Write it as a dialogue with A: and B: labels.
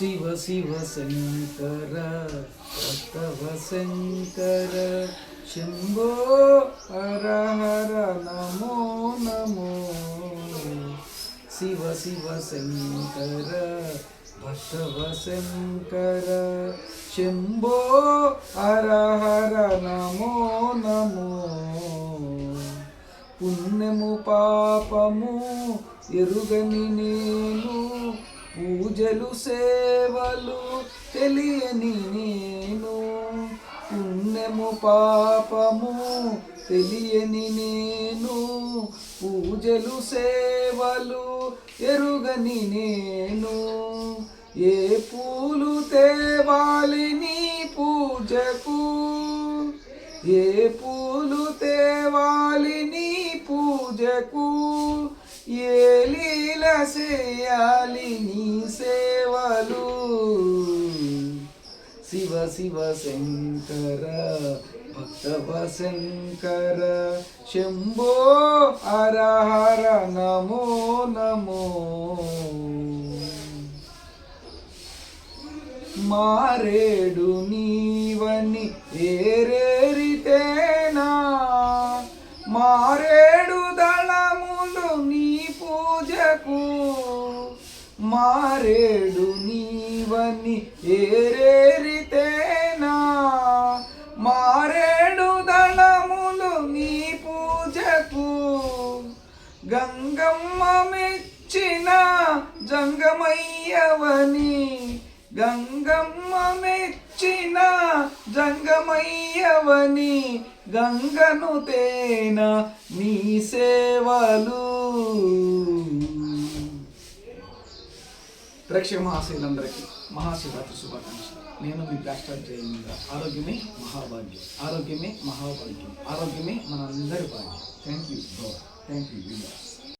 A: శివ శివ శంకర భక్తవ శంకర శంభో హర హర నమో నమో శివ శివ శంకర భక్తవ శంకర శంభో హర హర నమో నమో పుణ్యము పాపము ఎరుగని నేను పూజలు సేవలు తెలియని నేను పుణ్యము పాపము తెలియని నేను పూజలు సేవలు ఎరుగని నేను ఏ పూలు తేవాలి నీ పూజకు ఏ పూలు తేవాలి నీ పూజకు ఏ లీల చేయాలి నీ సేవలు శివ శివ శంకర భక్తవ శంకర శంభో హర హర నమో నమో మారేడు నీవని ఏరేరితేనా మారేడు దళములు నీ పూజకు మారేడు నీవని ఏరేరితేనా మారేడు దళములు నీ పూజకు గంగమ్మ మెచ్చిన జంగమయ్యవని గంగమ్మ మెచ్చిన జంగమయ్యవని గంగను తేన నీ సేవలు. ప్రేక్షక మహాశైలందరికీ మహాశివరాత్రి శుభాకాంక్షలు. నేను మీ ప్లాస్టర్ జయంగా. ఆరోగ్యమే మహాభాగ్యం, ఆరోగ్యమే మహాభాగ్యం, ఆరోగ్యమే మనందరి భాగ్యం. Thank you. Thank you.